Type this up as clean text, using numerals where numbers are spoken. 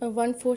1/4